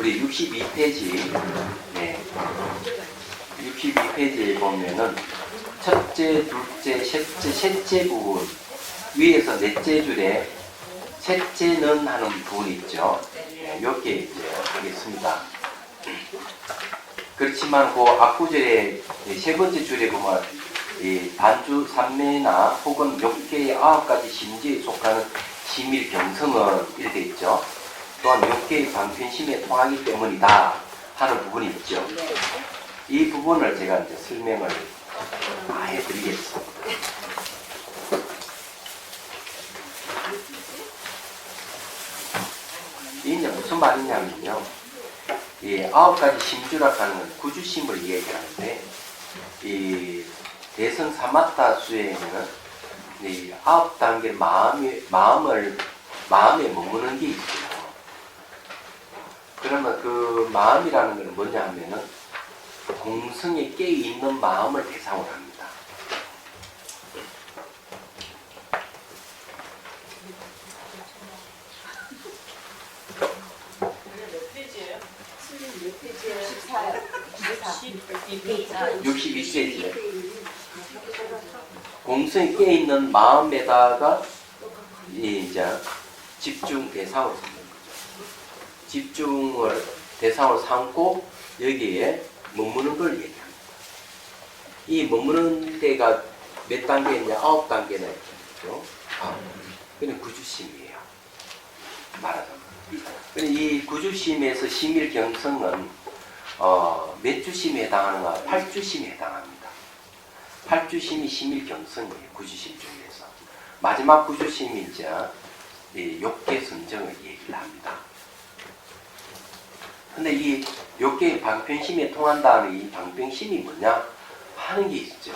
우리 62페이지, 네. 62페이지에 보면은 첫째, 둘째, 셋째 부분 위에서 넷째 줄에 셋째는 하는 부분이 있죠. 네, 이렇게 이제 하겠습니다. 그렇지만 그 앞구절에 세 번째 줄에 보면 이 반주 삼매나 혹은 욕계의 9가지 심지에 속하는 심일경성은 이렇게 돼 있죠. 또한 욕계의 방편심에 통하기 때문이다 하는 부분이 있죠. 이 부분을 제가 이제 설명을 해드리겠습니다. 이게 무슨 말이냐면요. 이 9가지 심주라고 하는 건 구주심을 얘기하는데, 이 대성 사마타 수에는 이 9단계 마음에 머무는 게 있어요. 그러면 그 마음이라는 것은 뭐냐 하면은 공성에 깨어있는 마음을 대상으로 합니다. 몇 페이지예요? 62페이지에 공성에 깨어있는 마음에다가 이제 집중 대상으로 삼는 거죠. 집중을 대상으로 삼고 여기에 머무는 걸 얘기합니다. 이 머무는 데가 몇 단계냐? 9단계나 있죠. 그냥 구주심이에요. 말하자면. 이 구주심에서 심일경성은 몇 주심에 해당하는가? 8주심에 해당합니다. 8주심이 심일경성이에요. 구주심 중에서. 마지막 구주심이 이제 욕계선정을 얘기를 합니다. 근데 이 욕계의 방편심에 통한다는 이 방편심이 뭐냐 하는 게 있죠.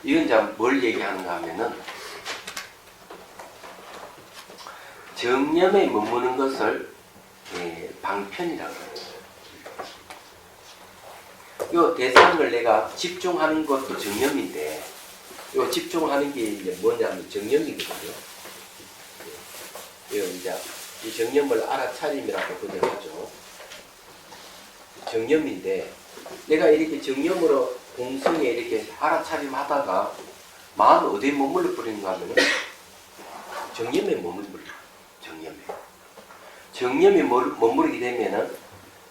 이건 이제 뭘 얘기하는가 하면은 정념에 머무는 것을 방편이라고 합니다. 이 대상을 내가 집중하는 것도 정념인데, 이 집중하는 게 이제 뭐냐면 정념이거든요. 이제 이 정념을 알아차림이라고 번역하죠. 정념인데, 내가 이렇게 정념으로 공성에 이렇게 알아차림하다가 마음이 어디에 머물러 버리는가 하면 정념에 머물러 버려요. 정념에 머무르게 되면은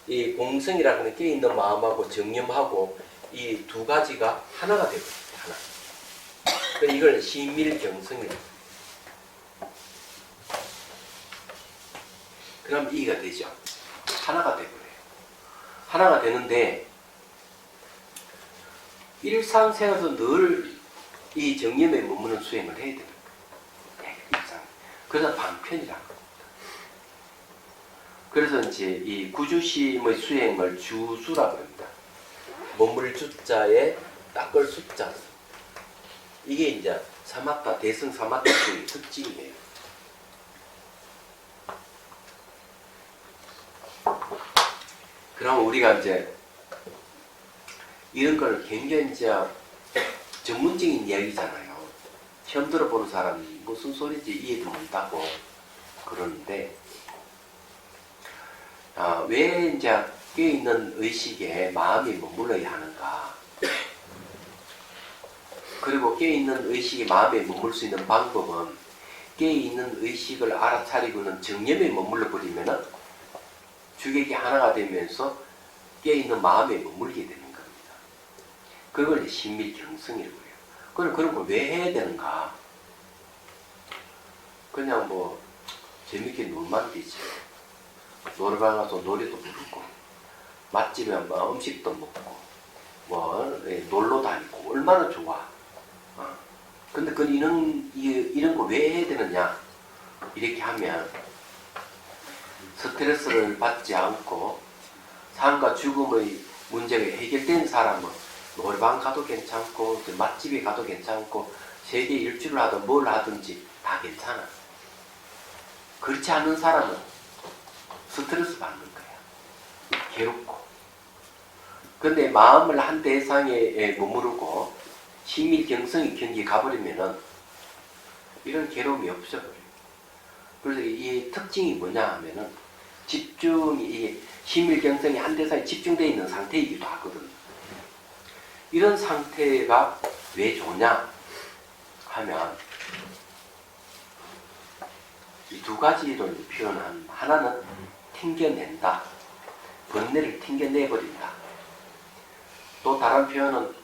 이 공성이라고 하는 깨어있는 마음하고 정념하고 이 두 가지가 하나가 되거든요. 하나. 그러니까 이걸 심일경성이라고. 그럼 이가 되죠. 하나가 되버려요. 하나가 되는데 일상생활에서 늘 이 정념에 머무는 수행을 해야 됩니다. 그래서 방편이라고 합니다. 그래서 이제 이 구주심의 수행을 주수라고 합니다. 머물 주자에 닦을 숫자. 이게 이제 사마타, 대승 사마타 수의 특징이에요. 그럼 우리가 이제 이런 걸 굉장히 이제 전문적인 이야기잖아요. 처음 들어보는 사람이 무슨 소리인지 이해도 못하고 그러는데, 왜 이제 깨어있는 의식에 마음이 머물러야 하는가? 그리고 깨어있는 의식이 마음에 머물 수 있는 방법은 깨어있는 의식을 알아차리고는 정념에 머물러 버리면은 주객이 하나가 되면서 깨어있는 마음에 머물게 되는 겁니다. 그걸 심밀경성이라고 해요. 그런 걸 왜 해야 되는가? 그냥 뭐 재밌게 놀면 되지. 노래방 가서 노래도 부르고 맛집에 뭐 음식도 먹고 뭐 놀러 다니고 얼마나 좋아. 근데 이런 거 왜 해야 되느냐? 이렇게 하면 스트레스를 받지 않고 삶과 죽음의 문제가 해결된 사람은 노래방 가도 괜찮고 맛집에 가도 괜찮고 세계 일주를 하든 뭘 하든지 다 괜찮아. 그렇지 않은 사람은 스트레스 받는 거야. 괴롭고. 근데 마음을 한 대상에 머무르고 심일경성이 경기에 가버리면은 이런 괴로움이 없어버려요. 그래서 이 특징이 뭐냐 하면은 집중이 이게 심일경성이 한 대상에 집중되어 있는 상태이기도 하거든요. 이런 상태가 왜 좋냐 하면 이 두 가지를 표현한 하나는 튕겨낸다. 번뇌를 튕겨내버린다. 또 다른 표현은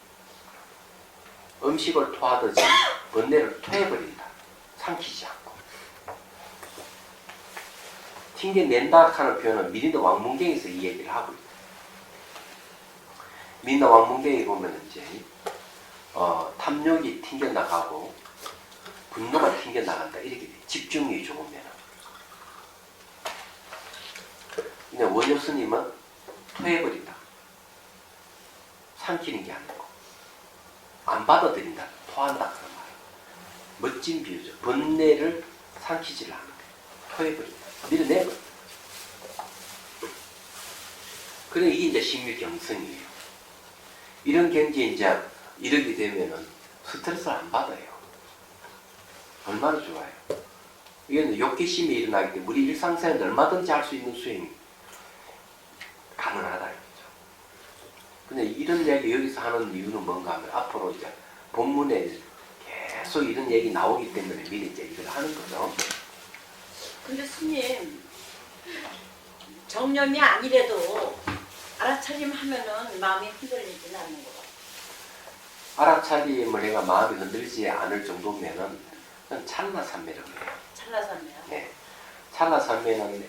음식을 토하듯이 번뇌를 토해버린다. 삼키지 않고. 튕겨낸다 하는 표현은 미린도 왕문경에서 이 얘기를 하고 있다. 미린도 왕문경에 보면 이제 탐욕이 튕겨나가고 분노가 튕겨나간다. 이렇게 돼. 집중력이 좋으면. 근데 원효 스님은 토해버린다. 삼키는 게 아니고 안 받아들인다. 토한다. 그런 말. 멋진 비유죠. 번뇌를 삼키지를 않는 거예요. 토해버린다. 밀어내버린다. 그래 이게 이제 심밀경성이에요. 이런 경지에 이제 이르게 되면은 스트레스를 안 받아요. 얼마나 좋아요. 이게 욕기심이 일어나기 때문에 우리 일상생활에 얼마든지 할 수 있는 수행이 가능하다. 근데 이런 얘기 여기서 하는 이유는 뭔가 하면 앞으로 이제 본문에 계속 이런 얘기 나오기 때문에 미리 이제 이걸 하는 거죠. 근데 스님, 정념이 아니래도 알아차림 하면은 마음이 흔들리지는 않는 거 같아요. 알아차림을 내가 마음이 흔들리지 않을 정도면은 찰나산매라고 해요. 찰나산매요? 네. 찰나산매는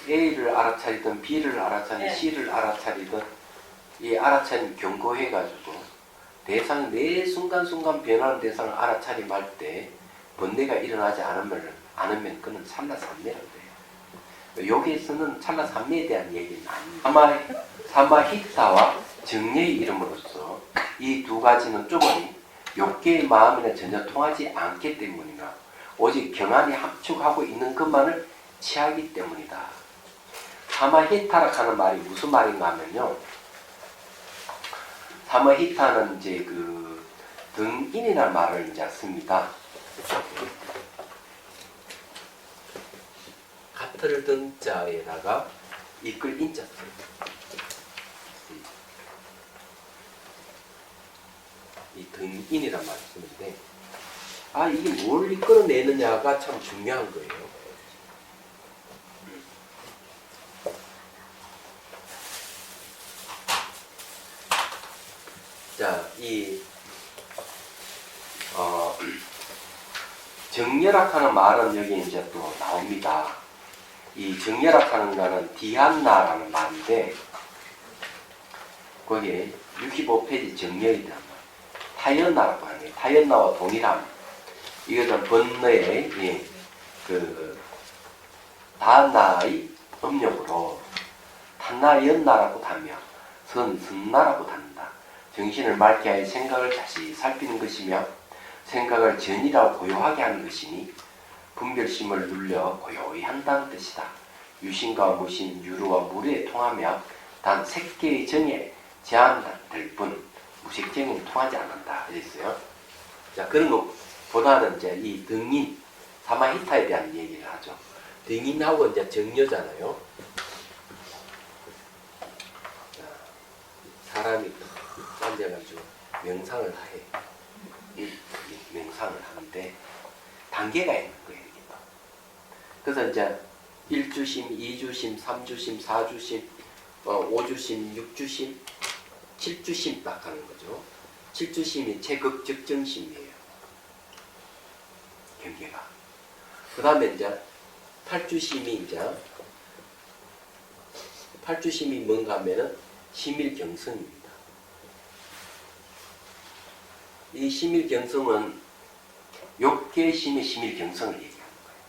A를 알아차리든 B를 알아차리든 네. C를 알아차리든 이 알아차림 경고해가지고 대상 매 순간순간 변하는 대상을 알아차림할 때 번뇌가 일어나지 않으면 그는 찰나산매라고 해요. 여기에서는 찰나산매에 대한 얘기는 아닙니다. 사마히타와 정례의 이름으로써 이 두 가지는 쪼그리 욕계의 마음에는 전혀 통하지 않기 때문이나 오직 경안이 합축하고 있는 것만을 취하기 때문이다. 사마히타라 하는 말이 무슨 말인가 하면요. 사마히타는 이제 그 등인이라는 말을 이제 씁니다. 같을 등자에다가 이끌 인자 써요. 이 등인이란 말을 쓰는데 이게 뭘 이끌어내느냐가 참 중요한 거예요. 자, 이 정열학하는 말은 여기 이제 또 나옵니다. 이 정열학하는 말은 디안나라는 말인데 거기에 65페이지 정열이란 말. 타연나라고 하는 거예요. 타연나와 동일함. 이것은 번뇌의 그 다나의 음력으로 탄나연나라고 하며 선나라고 한다. 정신을 맑게 하여 생각을 다시 살피는 것이며 생각을 전이라 고요하게 하는 것이니 분별심을 눌려 고요히 한다는 뜻이다. 유신과 무신, 유루와 무르에 통하며 단 색계의 정에 제한될 뿐 무색정에는 통하지 않는다. 이랬어요. 자, 그런 것보다는 이제 이 등인, 사마히타에 대한 얘기를 하죠. 등인하고 이제 정여잖아요. 자, 사람이 탁 앉아가지고 명상을 해. 명상을 하는데 단계가 있는 거예요. 그래서 이제 1주심, 2주심, 3주심, 4주심, 5주심, 6주심, 7주심 딱 하는 거죠. 7주심이 최극적정심이에요. 경계가. 그 다음에 이제 8주심이 뭔가 하면은 심일경성입니다. 이 심일경성은 욕계심의 심일경성을 얘기하는 거예요.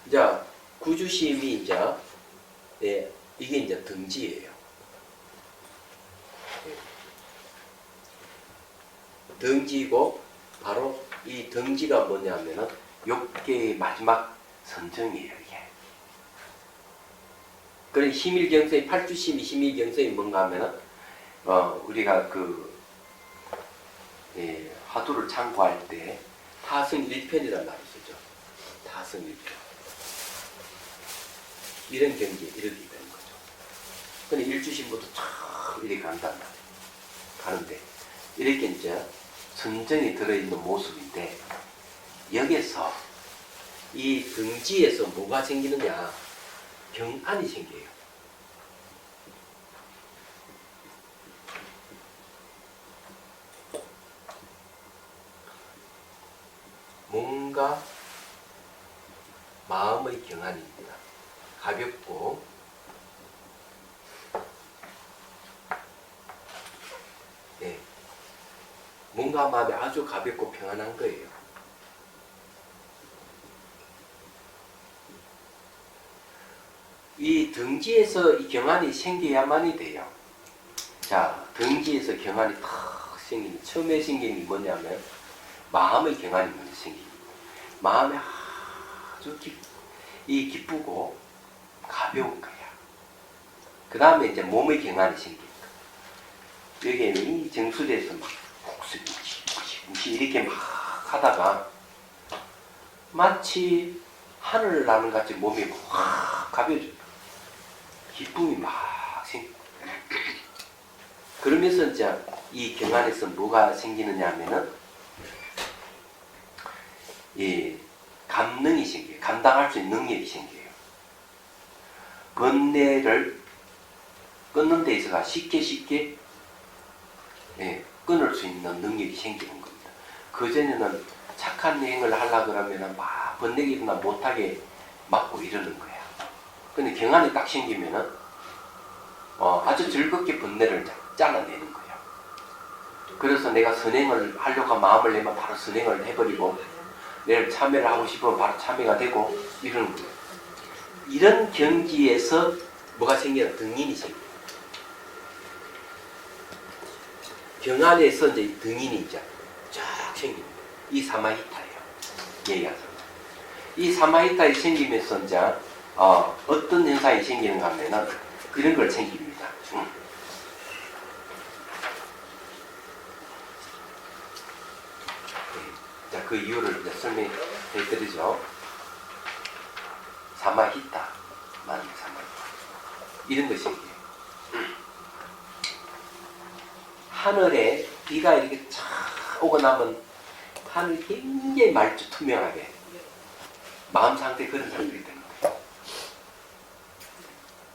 이제 9주심이 이제 이게 이제 등지예요. 등지고 바로 이 등지가 뭐냐면은 욕계의 마지막 선정이에요. 이게. 그런 심일경성이 8주심이 심일경성이 뭔가 하면은 우리가 화두를 참고할 때 타승 1편이라는 말을 쓰죠. 타승 1편. 이런 경지에 이르게 되는 거죠. 근데 일주신부터 쫙 이렇게 간단 말이에요. 가는데 이렇게 이제 선정이 들어있는 모습인데 여기서 이 등지에서 뭐가 생기느냐? 경안이 생겨요. 뭔가 마음의 경안입니다. 가볍고 네. 뭔가 마음이 아주 가볍고 평안한 거예요. 이 등지에서 이 경안이 생겨야만이 돼요. 자, 등지에서 경안이 탁 생기는, 처음에 생기는 게 뭐냐면 마음의 경안이 먼저 생깁니다. 마음이 아주 기쁘고 가벼운 거야. 그 다음에 이제 몸의 경안이 생깁니다. 여기에 이 정수리에서 막 무시 이렇게 막 하다가 마치 하늘을 나는 같이 몸이 확 가벼워져요. 기쁨이 막 생겨요. 그러면서 이제 이 경안에서 뭐가 생기느냐 하면은 이 감능이 생겨요. 감당할 수 있는 능력이 생겨요. 번뇌를 끊는 데 있어서 쉽게 끊을 수 있는 능력이 생기는 겁니다. 그전에는 착한 행을 하려고 그러면 막 번뇌가 일어나 못하게 막고 이러는 거야. 근데 경안이 딱 생기면은 아주 즐겁게 번뇌를 잘라내는 거야. 그래서 내가 선행을 하려고 마음을 내면 바로 선행을 해버리고 내일 참여를 하고 싶으면 바로 참여가 되고 이러는 거예요. 이런 경지에서 뭐가 생기나? 등인이 생겨요. 경안에서 이제 등인이 이제 쫙 생깁니다. 이 사마히타예요. 얘기하자. 이 사마히타에 생기면서 이제 어떤 현상이 생기는가 하면은 이런 걸 생깁니다. 자, 그 이유를 이제 설명해 드리죠. 사마히타, 이런 것이 생겨요. 하늘에 비가 이렇게 쫙 오고 나면 하늘이 굉장히 맑고 투명하게 마음 상태 그런 상태가 되는 거예요.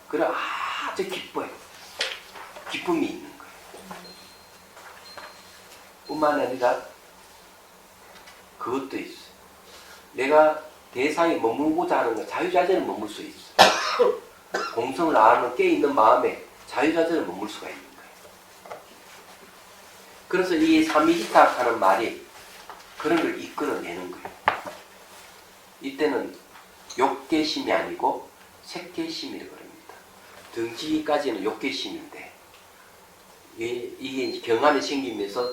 그래 아주 기뻐요. 기쁨이 있는 거예요. 뿐만 아니라 그것도 있어요. 내가 대상에 머물고자 하는 건 자유자재를 머물 수 있어. 공성을 아는 깨있는 마음에 자유자재를 머물 수가 있는 거예요. 그래서 이 사미히타 하는 말이 그런 걸 이끌어내는 거예요. 이때는 욕계심이 아니고 색계심이라고 합니다. 등지까지는 욕계심인데 이게 경안이 생기면서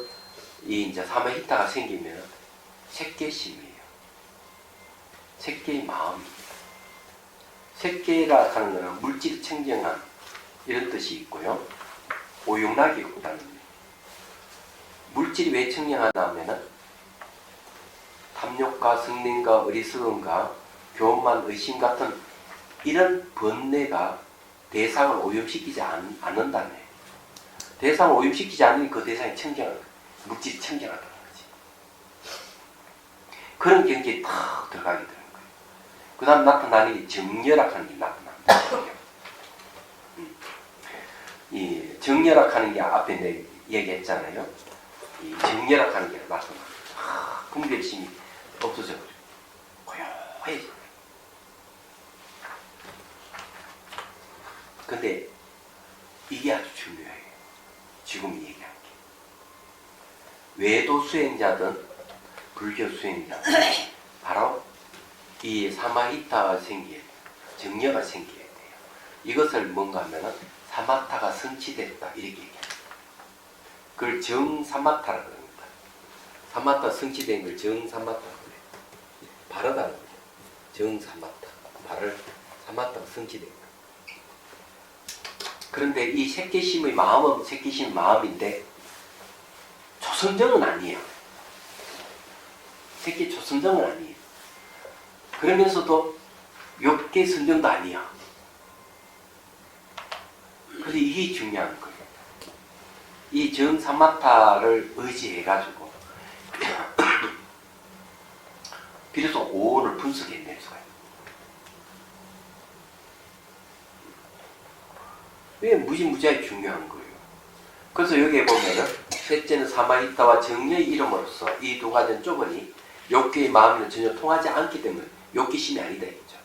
이 이제 사마히타가 생기면 색계심이에요. 색계의 마음입니다. 색계라 하는 것은 물질 청정함 이런 뜻이 있고요. 오용락이 없다는 거예요. 물질이 왜 청정하냐 하면은 탐욕과 성냄과 어리석음과 교만, 의심 같은 이런 번뇌가 대상을 오염시키지 않는다는 거예요. 대상을 오염시키지 않으니 그 대상이 청정한 거예요. 물질이 청정하다는 거지. 그런 경지에 탁 들어가게 되는 거예요. 그 다음 나타나는 게 정열악하는 게 나타납니다. 이 정열악하는 게 앞에 내 얘기했잖아요. 이 정열악하는 게 나타납니다. 분별심이 없어져 버려요. 고요해져. 근데 이게 아주 중요해요. 지금 얘기한 게. 외도 수행자든 불교 수행자든 바로 이 사마히타가 생겨야 돼요. 정려가 생겨야 돼요. 이것을 뭔가 하면은 사마타가 성취됐다 이렇게 얘기합니다. 그걸 정사마타라고 합니다. 사마타 성취된 걸 정사마타라고 해요. 바르다는 거죠. 정사마타. 바를 사마타가 성취된 거예요. 그런데 이 색계심의 마음은 색계심의 마음인데 초선정은 아니에요. 색계 초선정은 아니에요. 그러면서도 욕계 선정도 아니야. 그래서 이게 중요한 거예요. 이 정사마타를 의지해가지고 비로소 오온을 분석해낼 수가 있어요. 왜 무지무지하게 중요한 거예요. 그래서 여기에 보면은 셋째는 사마히타와 정의의 이름으로서 이 두 가지는 좁으니 욕기의 마음에는 전혀 통하지 않기 때문에 욕기심이 아니다 했죠.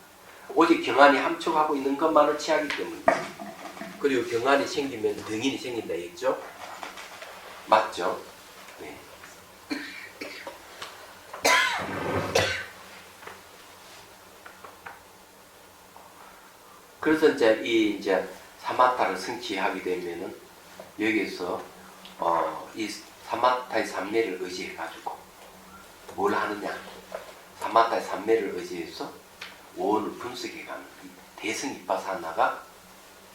오직 경안이 함축하고 있는 것만을 취하기 때문에. 그리고 경안이 생기면 등인이 생긴다 했죠. 맞죠? 네. 그래서 이제 사마타를 성취하게 되면은 여기서 이 사마타의 삼매를 의지해 가지고 뭘 하느냐? 사마타의 삼매를 의지해서 오온을 분석해가는 이 대승 이파사나가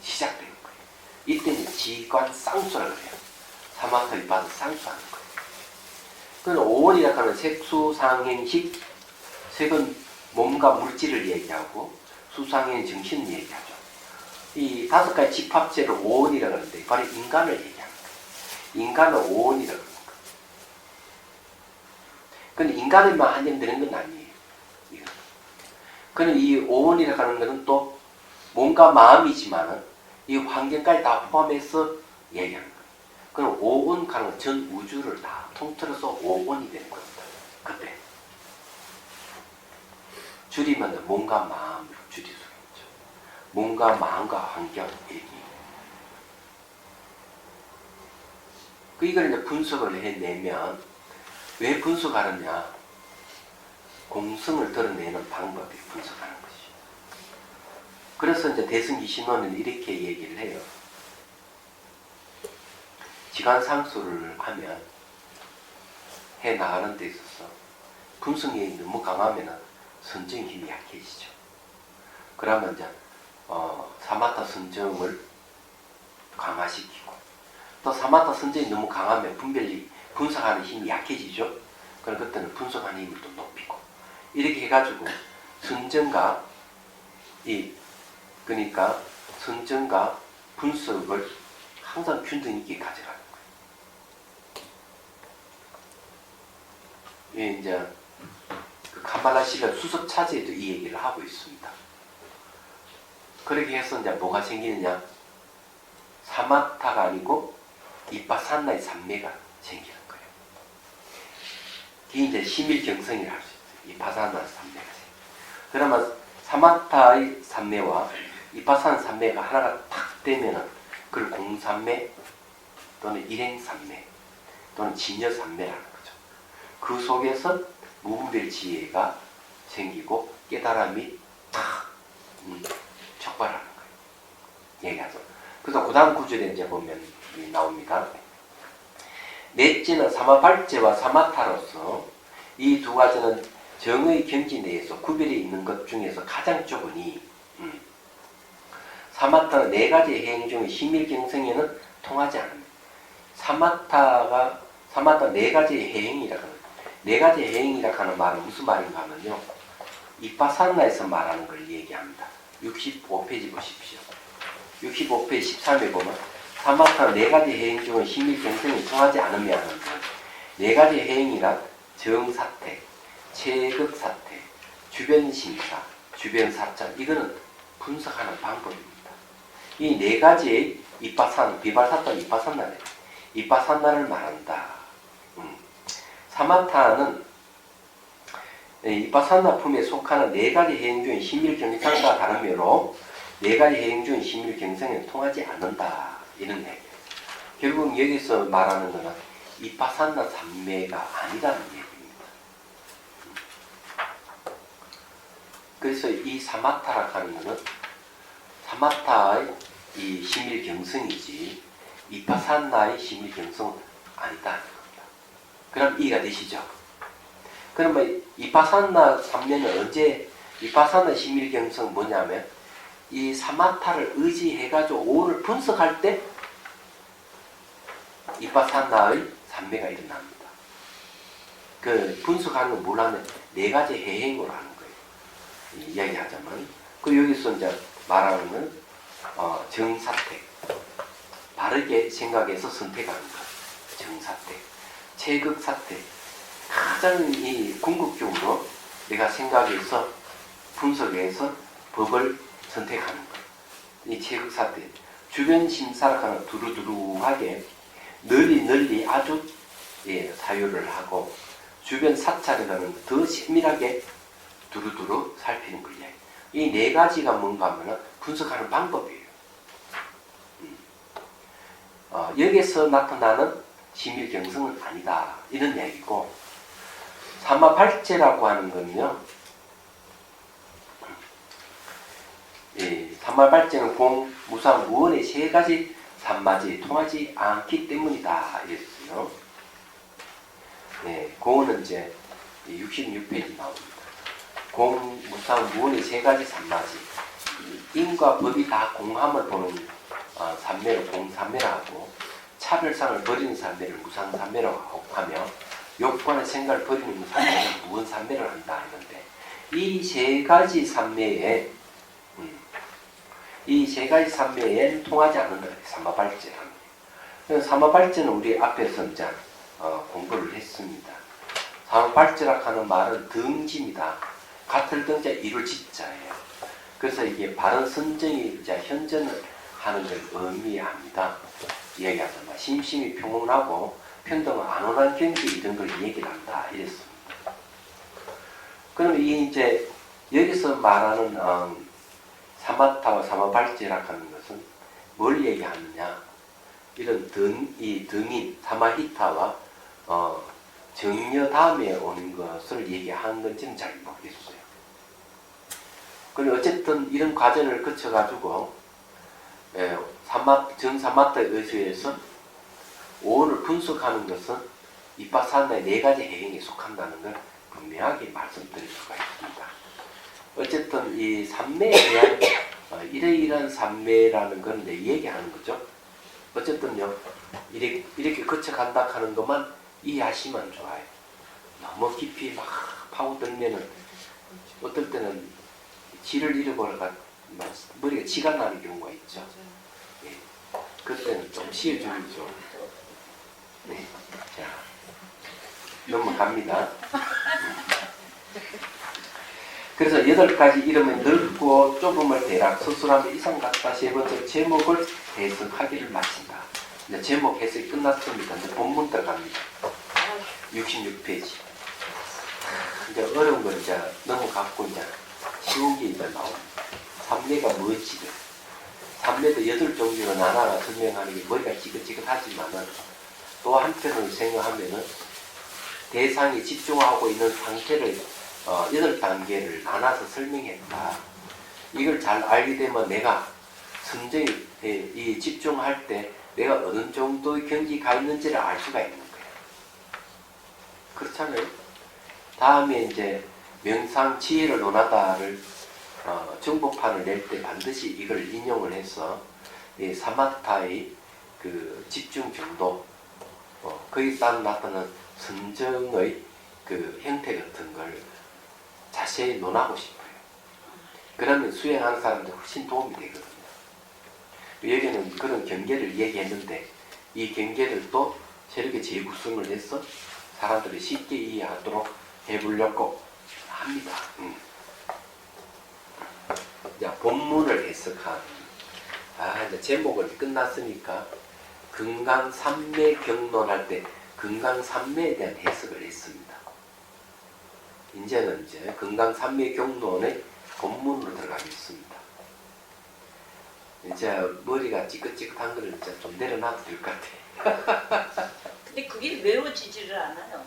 시작되는 거예요. 이때는 지관 쌍수라고 해요. 사마타 이파사 쌍수하는 거예요. 그건 오온이라고 하는 색수상행식, 색은 몸과 물질을 얘기하고 수상행 정신을 얘기하죠. 이 다섯 가지 집합체를 오온이라고 하는데 바로 인간을 얘기합니다. 인간을 오온이라고 합니다. 근데 인간에만 한정되는 건 아니에요. 이건. 그는 이 오온이라고 하는 것은 또 몸과 마음이지만은 이 환경까지 다 포함해서 얘기하는 거예요. 그럼 오온 가는 건 전 우주를 다 통틀어서 오온이 되는 겁니다. 그때. 줄이면 몸과 마음을 줄일 수가 있죠. 몸과 마음과 환경 얘기. 이걸 이제 분석을 해내면 왜 분석하느냐? 공성을 드러내는 방법이 분석하는 것이죠. 그래서 이제 대승기 신론은 이렇게 얘기를 해요. 지관상수를 하면 해 나가는 데 있어서 분석이 너무 강하면 선정 힘이 약해지죠. 그러면 이제 사마타 선정을 강화시키고 또 사마타 선정이 너무 강하면 분석하는 힘이 약해지죠. 그럼 그때는 분석하는 힘을 또 높이고 이렇게 해가지고 선정과 그러니까 선정과 분석을 항상 균등 있게 가져가는 거예요. 이제 그 카발라 시가 수석 차지에도 이 얘기를 하고 있습니다. 그렇게 해서 이제 뭐가 생기느냐? 사마타가 아니고 이빠산나의 삼매가 생기는 거예요. 이게 이제 심일경성이라 할 수 있어요. 이빠산나의 삼매가 생겨요. 그러면 사마타의 삼매와 이빠산 삼매가 하나가 탁 되면은 그걸 공삼매 또는 일행삼매 또는 진여삼매라는 거죠. 그 속에서 무분별 지혜가 생기고 깨달음이 탁 촉발하는 거예요. 얘기하죠. 그래서 그 다음 구절에 이제 보면 나옵니다. 넷째는 사마발제와 사마타로서 이 두 가지는 정의 경지 내에서 구별이 있는 것 중에서 가장 좁으니 사마타는 네 가지 해행 중에 심일경성에는 통하지 않습니다. 사마타 네 가지 해행이라고 합니다. 네 가지 해행이라고 하는 말은 무슨 말인가 하면요. 이빠산나에서 말하는 걸 얘기합니다. 65페이지 보십시오. 65페이지 13에 보면 사마타는 네 가지 해행 중에 심일경성이 통하지 않으면 네 가지 해행이란 정사태, 체극사태, 주변심사, 주변사찰 이거는 분석하는 방법입니다. 이 네 가지의 비발사타 이빠산나네. 이빠산나를 말한다. 사마타는 이빠산나 품에 속하는 네 가지 해행 중에 심일경성과 다르므로 네 가지 해행 중에 심일경성에 통하지 않는다. 이런 얘기예요. 결국 여기서 말하는 것은 이빠산나 삼매가 아니라는 얘기입니다. 그래서 이 사마타라고 하는 것은 사마타의 이 심일경성이지 이빠산나의 심일경성은 아니다. 그럼 이해가 되시죠? 그러면 이빠산나 삼매는 언제 이빠산나 심일경성 뭐냐면 이 사마타를 의지해가지고 오를 분석할 때 이빠산나의 삼매가 일어납니다. 그 분석하는 건 뭐라면 네 가지 해행으로 하는 거예요. 이야기하자면 그 여기서 이제 말하는 건 정사택, 바르게 생각해서 선택하는 것. 정사태, 체극사태. 가장 이 궁극적으로 내가 생각해서 분석해서 법을 선택하는 것. 이 체극사태. 주변 심사락하는 두루두루하게 널리 아주 사유를 하고 주변 사찰이라는 더 세밀하게 두루두루 살피는 거예요. 이 네 가지가 뭔가 하면 분석하는 방법이에요. 여기서 나타나는 심일경성은 아니다. 이런 이야기고, 삼마발제라고 하는 건요, 삼마발제는 공, 무상, 무원의 세 가지 삼마지 통하지 않기 때문이다. 이랬어요. 공은 이제 66페이지 나옵니다. 공, 무상, 무원의 세 가지 삼마지. 인과 법이 다 공함을 보는 삼매를 공삼매라고, 차별상을 버리는 삼매를 무상삼매라고 하며, 욕과는 생각을 버리는 삼매는 무원삼매를 한다 했는데, 이 세 가지 삼매에는 통하지 않는 거예요. 삼마발제라는 게. 삼마발제는 우리 앞에서 이제 공부를 했습니다. 삼마발제라고 하는 말은 등지입니다. 같을 등자 이룰 지자예요. 그래서 이게 바른 선정이 이제 현전을 하는 걸 의미합니다. 이야기하자면 심심이 평온하고 평등은 안온한 경계 이런 걸 얘기를 한다 이랬습니다. 그럼 이 이제 여기서 말하는 사마타와 사마발제라고 하는 것은 뭘 얘기하느냐? 이런 이 등인 사마히타와 정려 다음에 오는 것을 얘기하는 건지는 잘 모르겠어요. 그럼 어쨌든 이런 과정을 거쳐가지고 정사마타에 의해서 오온을 분석하는 것은 이빠사나의 네 가지 해경에 속한다는 걸 분명하게 말씀드릴 수가 있습니다. 어쨌든 이 삼매에 대한 이러이러한 삼매라는 건 내 얘기하는 거죠. 어쨌든요, 이렇게 거쳐간다 하는 것만 이해하시면 좋아요. 너무 깊이 막 파고들면은 어떨 때는 질을 잃어버려가 머리가 지가 나는 경우가 있죠. 예. 그때는 좀 쉬어주죠. 네. 자, 넘어갑니다. 그래서 8가지 이름은 넓고 좁음을 대략 서술하면 이상 같다. 세 번째 제목을 해석하기를 마친다. 이제 제목 해석이 끝났습니다. 이제 본문 들어갑니다. 66페이지. 이제 어려운 걸 이제 넘어갔고 이제 쉬운 게 이제 나옵니다. 삼매가 뭐지? 삼매도 8종류로 나눠 설명하는 게 머리가 지긋지긋하지만은 또 한편으로 생각하면은 대상이 집중하고 있는 상태를 8단계를 나눠서 설명했다. 이걸 잘 알게 되면 내가 선정이 이 집중할 때 내가 어느 정도의 경지가 있는지를 알 수가 있는 거예요. 그렇잖아요. 다음에 이제 명상 지혜를 논하다를 정보판을 낼 때 반드시 이걸 인용을 해서 이 사마타의 그 집중 정도, 거기에 따라 나타나는 선정의 그 형태 같은 걸 자세히 논하고 싶어요. 그러면 수행하는 사람들 훨씬 도움이 되거든요. 여기는 그런 경계를 얘기했는데 이 경계를 또 새롭게 재구성을 해서 사람들이 쉽게 이해하도록 해보려고 합니다. 자, 본문을 해석한 이제 제목은 끝났으니까 금강삼매 경론할 때 금강삼매에 대한 해석을 했습니다. 이제는 이제 금강삼매 경론의 본문으로 들어가겠습니다. 이제 머리가 찌긋찌긋한 거를 이제 좀 내려놔도 될 것 같아요. 근데 그게 외워지지를 않아요.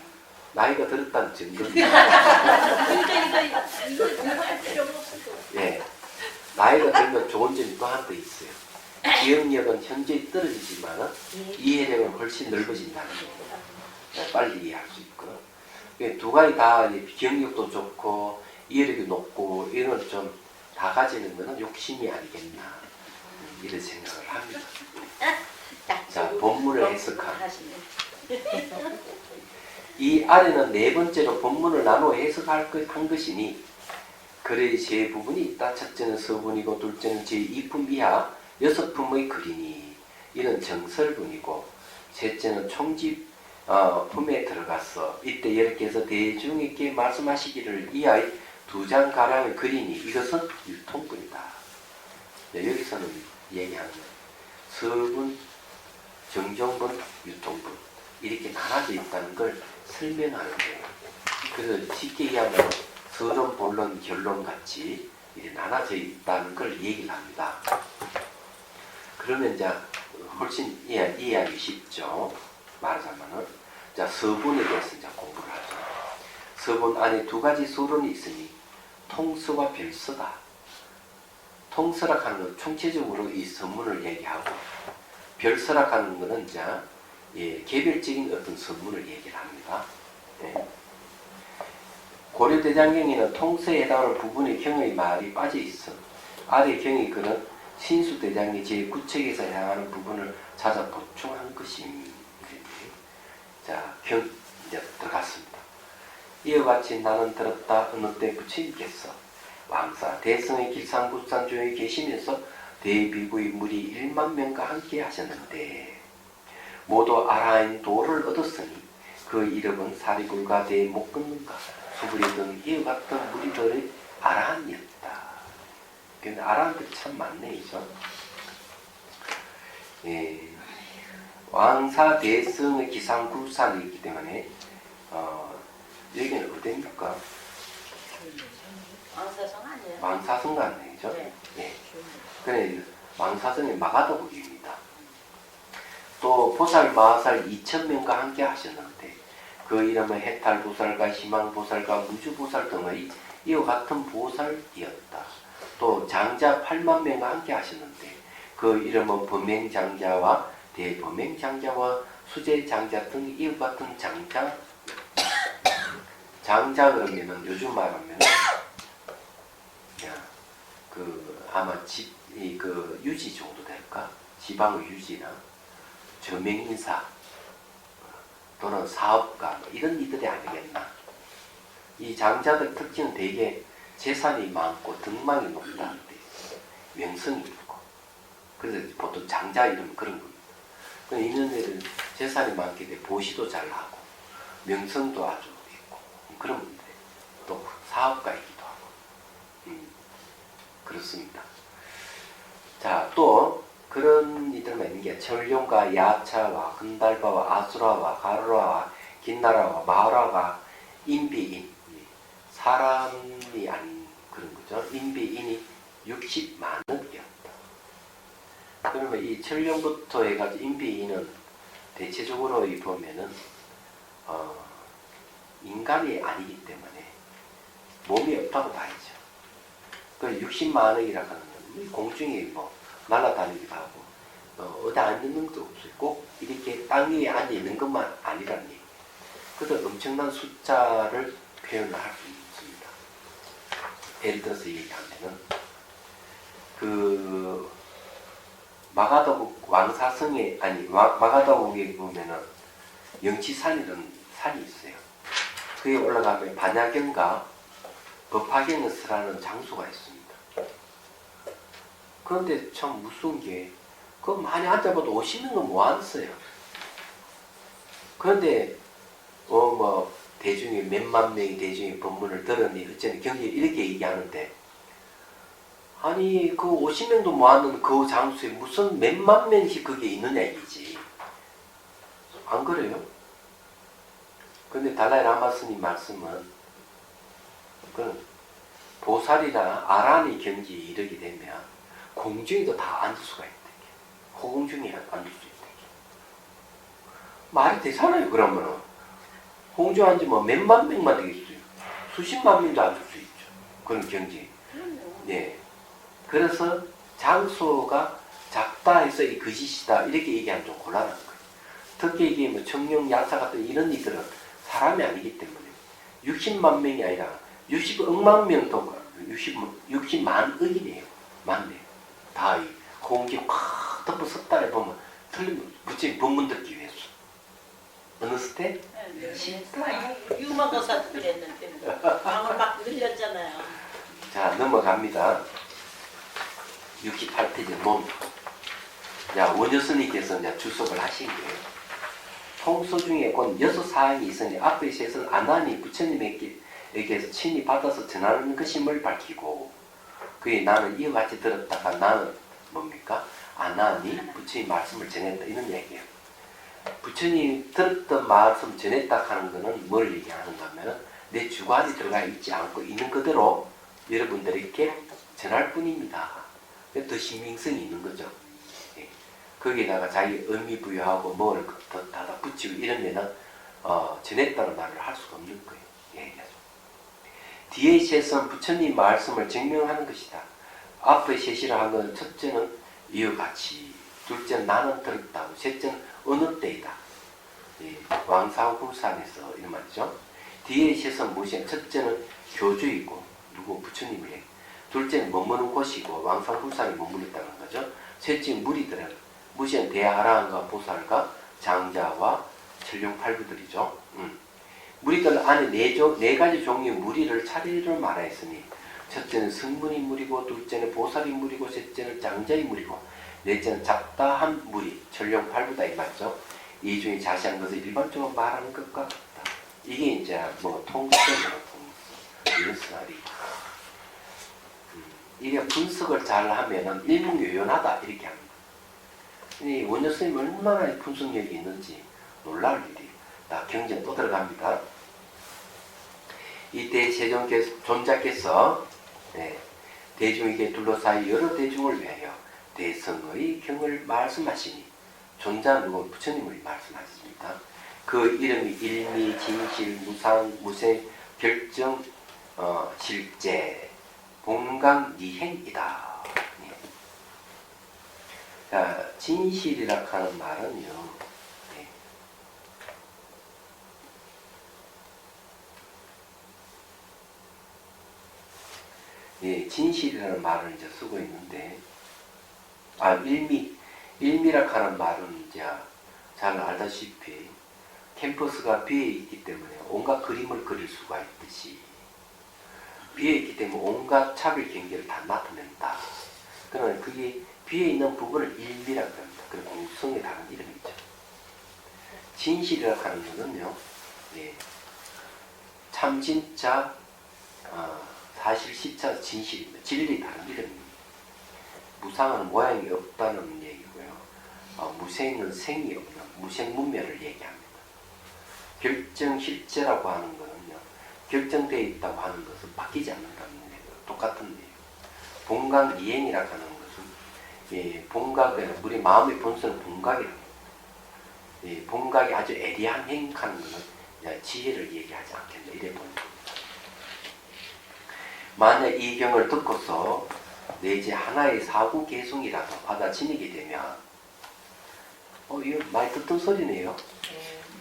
나이가 들었다는 증거입니다. 그러니까 이거 공부할 필요가 없어요. 예, 나이가 들면 좋은 점이 또 한 더 있어요. 기억력은 현저히 떨어지지만 이해력은 훨씬 넓어진다는 거예요. 빨리 이해할 수 있고. 두 가지 다 기억력도 좋고 이해력이 높고 이런 걸 좀 다 가지는 것은 욕심이 아니겠나 이런 생각을 합니다. 자, 본문을 해석한 이 아래는 네 번째로 본문을 나누어 해석할 한 것이니 글의 세 부분이 있다. 첫째는 서문이고 둘째는 제2품 이하 6품의 글이니 이런 정설분이고, 셋째는 총집 품에 들어가서 이때 이렇게해서 대중에게 말씀하시기를 이하의 2장 가량의 그리니 이것은 유통분이다. 여기서는 얘기하는 서분, 정정분, 유통분 이렇게 나눠져 있다는 걸 설명하는 거예요. 그래서 쉽게 얘기하면 서론, 본론, 결론 같이 이렇게 나눠져 있다는 걸 얘기를 합니다. 그러면 이제 훨씬 이해하기 쉽죠. 말하자면은 자, 서분에 대해서 이제 공부를 하죠. 서분 안에 2가지 서론이 있으니 통서와 별서다. 통서라 하는 건 총체적으로 이 서문을 얘기하고, 별서라 하는 것은 이제 개별적인 어떤 서문을 얘기를 합니다. 예. 고려대장경에는 통서에 해당하는 부분의 경의 말이 빠져 있어. 아래 경의 글은 신수대장의 제9책에서 해당하는 부분을 찾아 보충한 것입니다. 자, 이제 들어갔습니다. 이와 같이 나는 들었다. 어느 때 부처님께서 왕사 대성의 길상불상 조에 계시면서 대비구의 무리 1만 명과 함께 하셨는데 모두 아라인 도를 얻었으니 그 이름은 사리불가 대목근능가 수부리 등 이와 같은 무리들의 아라한이었다. 근데 아라한들이 참 많네, 이죠? 예. 왕사 대성의 기상굴산이 있기 때문에 여기는 어디입니까? 왕사성 아니에요? 왕사성 같네요. 네. 예. 그래 왕사성의 마가더국입니다. 또 보살 마하살 2,000명과 함께 하셨는데 그 이름은 해탈보살과 희망보살과 무주보살 등의 이와 같은 보살이었다. 또 장자 8만 명과 함께 하셨는데 그 이름은 범행장자와 대범행장자와 수제장자 등 이와 같은 장자. 장자 그러면은 요즘 말하면 아마 그 유지 정도 될까? 지방의 유지나 저명인사 또는 사업가 이런 이들이 아니겠나. 이 장자들 특징은 대개 재산이 많고 등망이 높다는 데 있어요. 명성이 있고. 그래서 보통 장자 이름 그런 겁니다. 이런 애들은 재산이 많기 때문에 보시도 잘하고 명성도 아주 있고 그런 분들. 또 사업가이기도 하고. 그렇습니다. 자, 또 그런 이들만 있는 게 천룡과 야차와 흔달바와 아수라와 가루라와 긴나라와 마라와 인비인 사람이 아닌 그런 거죠. 인비인이 60만억이었다. 그러면 이 천룡부터 해가지고 인비인은 대체적으로 보면은 인간이 아니기 때문에 몸이 없다고 봐야죠. 그 60만억이라고 하는 건 공중에 뭐 날아다니기도 하고 어디 앉는 것도 없어요. 꼭 이렇게 땅 위에 앉아 있는 것만 아니라는 얘기예요. 그래서 엄청난 숫자를 표현을 할 수 있습니다. 예를 들어서 얘기하면은 그 마가더국 왕사성에 마가더국에 보면은 영치산이라는 산이 있어요. 그에 올라가면 반야경과 법화경을 쓰라는 장소가 있습니다. 그런데 참 무서운 게 그 많이 앉아봐도 50명은 뭐 안 써요. 그런데 뭐 대중이 몇만 명이 대중이 법문을 들으니 어쩌니 경제 이렇게 얘기하는데 아니 그 50명도 모았는 그 장소에 무슨 몇만 명씩 그게 있느냐 이지. 안 그래요? 근데 달라이 라마 스님 말씀은 그 보살이나 아란이 경지에 이르게 되면 공중에도 다 앉을 수가 있다. 호공중에 앉을 수 있다. 말이 되잖아요. 그러면은 공중 앉으면 몇만 명만 되겠어요. 수십만 명도 앉을 수 있죠. 그런 경지. 네. 그래서 장소가 작다 해서 이 거짓이다 이렇게 얘기하면 좀 곤란한 거예요. 특히 이게 뭐 청룡, 야사 같은 이런 이들은 사람이 아니기 때문에 60만 명이 아니라 60억만 명도 60만 억이네요. 맞네. 다 이 공기 확 덮어 섰다에 보면 틀리면 부처님 법문 듣기 위해서. 어느 스텝? 유머거사도 그랬는데 방을 막 늘렸잖아요. 자, 넘어갑니다. 68페이지 논. 자, 원효 스님께서 이제 주석을 하신 거예요. 통서 중에 곧 6사항이 있으니 앞의 셋은 아나니 부처님에게서 친히 받아서 전하는 것임을 밝히고 그에 나는 이와 같이 들었다가 나는 뭡니까? 아나니 부처님 말씀을 전했다 이런 얘기예요. 부처님이 들었던 말씀 전했다 하는 것은 뭘 얘기하는가 하면 내 주관이 들어가 있지 않고 있는 그대로 여러분들에게 전할 뿐입니다. 더 신빙성이 있는 거죠. 예. 거기에다가 자기 의미 부여하고 뭘 더 닫아 붙이고 이러면은 전했다는 말을 할 수가 없는 거예요. 얘기하죠. 뒤에 셋은 부처님 말씀을 증명하는 것이다. 앞에 셋이라 한 것은 첫째는 이와 같이, 둘째는 나는 들었다고, 셋째는 어느 때이다. 예. 왕사불산에서 이런 말이죠. 뒤에 셋은 무엇이냐? 첫째는 교주이고 누구 부처님을 얘기. 둘째는 머무는 곳이고 왕상불산이 머무르다는 거죠. 셋째는 무리들은 무시한 대아라한과 보살과 장자와 천룡팔부들이죠. 무리들 안에 네 가지 종류의 무리를 차례로 말하였으니 첫째는 승문이 무리고 둘째는 보살이 무리고 셋째는 장자의 무리고 넷째는 작다한 무리 천룡팔부다 이 말이죠. 이 중에 자세한 것을 일반적으로 말하는 것과 같다. 이게 이제 뭐 통수적으로 이런 스타일이. 이게 분석을 잘 하면은 일목요연하다 이렇게 합니다. 이 원효 스님이 얼마나 분석력이 있는지 놀라울 일이에요. 나 경전 또 들어갑니다. 이때 존자께서 대중에게 둘러싸여 여러 대중을 위하여 대성의 경을 말씀하시니 존자 누구 부처님을 말씀하십니다. 그 이름이 일미, 진실, 무상, 무생, 결정, 실제, 본강이행이다. 자, 진실이라 하는 말은요. 예, 진실이라는 말을 이제 쓰고 있는데, 일미라 하는 말은 이제 잘 알다시피 캠퍼스가 비어 있기 때문에 온갖 그림을 그릴 수가 있듯이 비어 있기 때문에 온갖 차별 경계를 다 나타낸다. 그러나 그게 비어 있는 부분을 일미라고 합니다. 그 공성의 다른 이름이죠. 진실이라고 하는 것은요, 참진짜, 사실 시차 진실입니다. 진리 다른 이름입니다. 무상은 모양이 없다는 얘기고요. 무생은 생이 없는 무생문멸을 얘기합니다. 결정실제라고 하는 것은요, 결정되어 있다고 하는 것은 바뀌지 않는다는 얘기예요. 똑같은 얘기예요. 본강이행이라고 하는 것은 본각은 우리 마음의 본성은 본각이랍니다. 본각이 아주 애리한 행하는 것은 지혜를 얘기하지 않겠네 이래 보는 겁니다. 만약 이 경을 듣고서 내지 하나의 사구 개성이라도 받아지니게 되면 이거 많이 듣던 소리네요.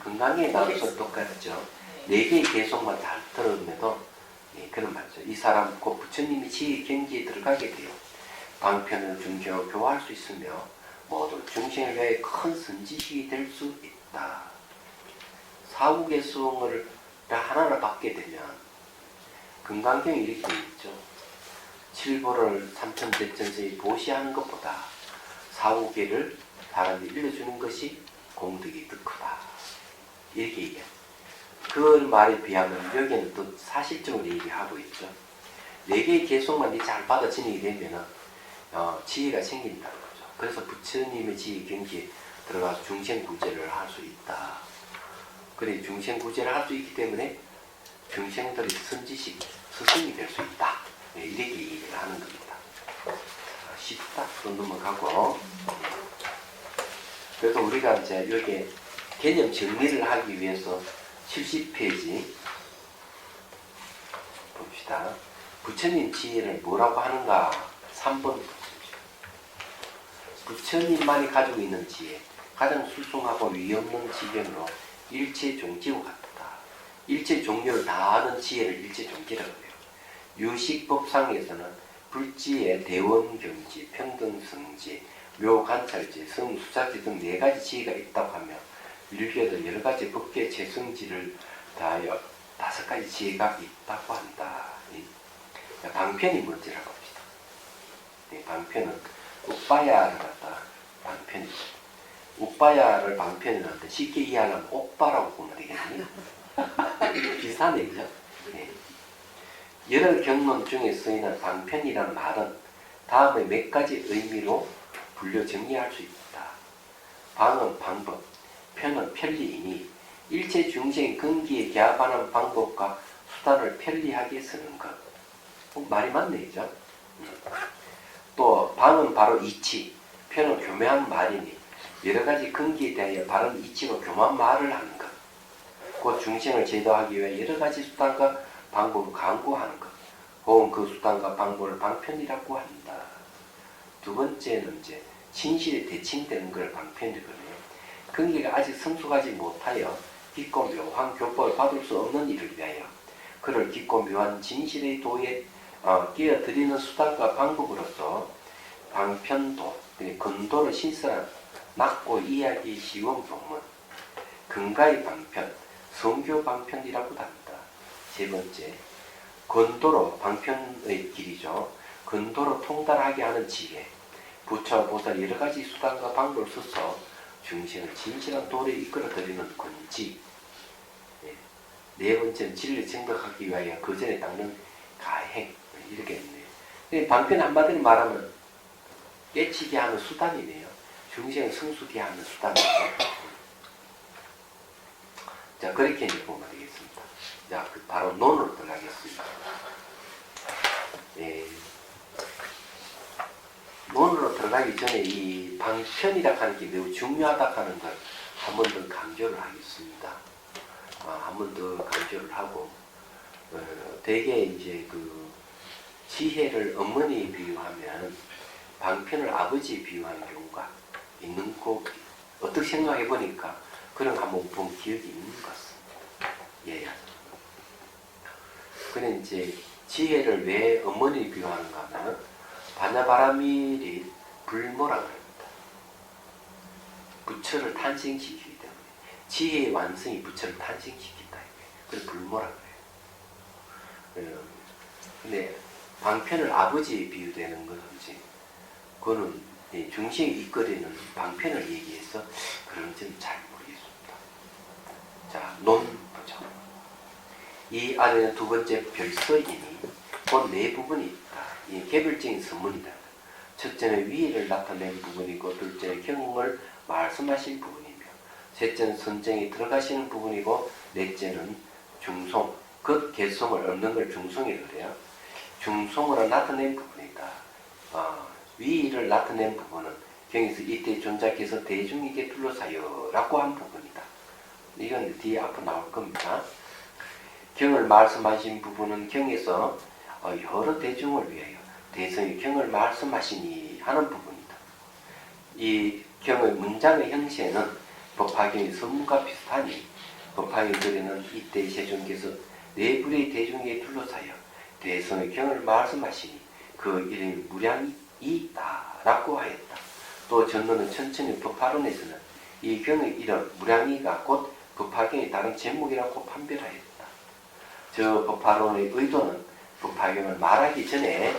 건강에 나온 소리 똑같죠. 네 개의 개성만 다 들었음에도 그런 말이죠. 이 사람 곧 부처님이 지혜 경지에 들어가게 돼요. 방편을 중생하고 교화할 수 있으며 모두 중생을 위해 큰 선지식이 될 수 있다. 사구 개성을 하나를 받게 되면 금강경이 이렇게 있죠. 칠보를 삼천대천세에 보시하는 것보다 사후계를 사람들이 일러주는 것이 공덕이 더 크다. 이렇게 얘기해요. 그 말에 비하면 여기는 또 사실적으로 얘기하고 있죠. 네 개의 개성만 잘 받아지게 되면 지혜가 생긴다는 거죠. 그래서 부처님의 지혜 경지에 들어가서 중생구제를 할 수 있다. 그래 중생구제를 할 수 있기 때문에 중생들이 선지식 스승이 될 수 있다. 이렇게 얘기를 하는 겁니다. 쉽다. 또 넘어가고. 그래서 우리가 이제 여기 개념 정리를 하기 위해서 70페이지 봅시다. 부처님 지혜를 뭐라고 하는가? 3번 부처님만이 가지고 있는 지혜, 가장 수승하고 위없는 지견으로 일체 종지와 같다. 일체 종류를 다 아는 지혜를 일체 종지라고 해요. 유식법상에서는 불지의 대원경지, 평등성지, 묘관찰지, 성수자지 등 4가지 지혜가 있다고 하며 일교에도 여러 가지 법계 재성지를 다하여 5가지 지혜가 있다고 한다. 방편이 뭔지라고 합시다. 방편은 우빠야를 갖다 방편입니다. 오빠야를 방편이라는데 쉽게 이해하려면 오빠라고 보면 되겠네요. 비슷한 얘기죠. 네. 여러 경론 중에 쓰이는 방편이라는 말은 다음의 몇 가지 의미로 분류 정리할 수 있다. 방은 방법, 편은 편리이니 일체 중생 근기에 개합하는 방법과 수단을 편리하게 쓰는 것. 말이 맞네, 그죠? 또 방은 바로 이치, 편은 교묘한 말이니 여러 가지 근기에 대하여 바른 이치로 교묘한 말을 하는 것. 곧 중생을 제도하기 위해 여러 가지 수단과 방법을 강구하는 것. 혹은 그 수단과 방법을 방편이라고 한다. 두 번째는 이제 진실에 대칭되는 걸 방편이거든요. 근기가 아직 성숙하지 못하여 깊고 묘한 교법을 받을 수 없는 이를 위하여 그를 깊고 묘한 진실의 도에 끼어들이는 수단과 방법으로서 방편도, 근도를 신설한 낮고 이해하기 쉬운 법문, 근가의 방편, 성교 방편이라고 합니다. 세 번째, 근도로 방편의 길이죠. 근도로 통달하게 하는 지혜, 부처, 보살 여러 가지 수단과 방법을 써서 중생을 진실한 도를 이끌어들이는 근지. 네 번째는 진리를 증득하기 위하여 그 전에 닦는 가행. 이렇게 했네요. 방편 한마디로 말하면 깨치게 하는 수단이네요. 중생을 성숙게 하는 수단이죠. 자, 그렇게 이제 보면 되겠습니다. 자, 바로 논으로 들어가겠습니다. 예. 논으로 들어가기 전에 이 방편이라 하는 게 매우 중요하다 하는 걸 한 번 더 강조를 하겠습니다. 한 번 더 강조를 하고, 대개 이제 그 지혜를 어머니에 비유하면 방편을 아버지에 비유하는 경우가 있는 거, 어떻게 생각해 보니까 그런 한번 본 기억이 있는 것 같습니다. 예. 그는 이제 지혜를 왜 어머니에 비유하는가 하면 바냐바라밀이 불모라 그럽니다. 부처를 탄생시키기 때문에 지혜의 완성이 부처를 탄생시킨다. 그래서 불모라 그래요. 근데 방편을 아버지에 비유되는 것인지 그거는 중심이 이끌이는 방편을 얘기해서 그런지는 잘 모르겠습니다. 자, 논 보죠. 이 아래는 두 번째 별서이니 곧 네 부분이 있다. 이 개별적인 선문이다. 첫째는 위의를 나타낸 부분이고 둘째는 경을 말씀하신 부분이며 셋째는 선정이 들어가시는 부분이고 넷째는 중송, 그 개성을 얻는 걸 중송이라고 그래요. 중송으로 나타낸 부분이다. 위의를 나타낸 부분은 경에서 이때 존자께서 대중에게 둘러싸여 라고 한 부분이다. 이건 뒤에 앞으로 나올 겁니다. 경을 말씀하신 부분은 경에서 여러 대중을 위하여 대성이 경을 말씀하시니 하는 부분이다. 이 경의 문장의 형태는 법화경의 선문과 비슷하니 법화경들에는 이때 세존께서 네 불의 대중에 둘러싸여 대성의 경을 말씀하시니 그 이름이 무량이다 라고 하였다. 또 전론은 천천히 법화론에서는 이 경의 이름 무량이가 곧 법화경의 다른 제목이라고 판별하였다. 저 법화론의 의도는 법화경을 말하기 전에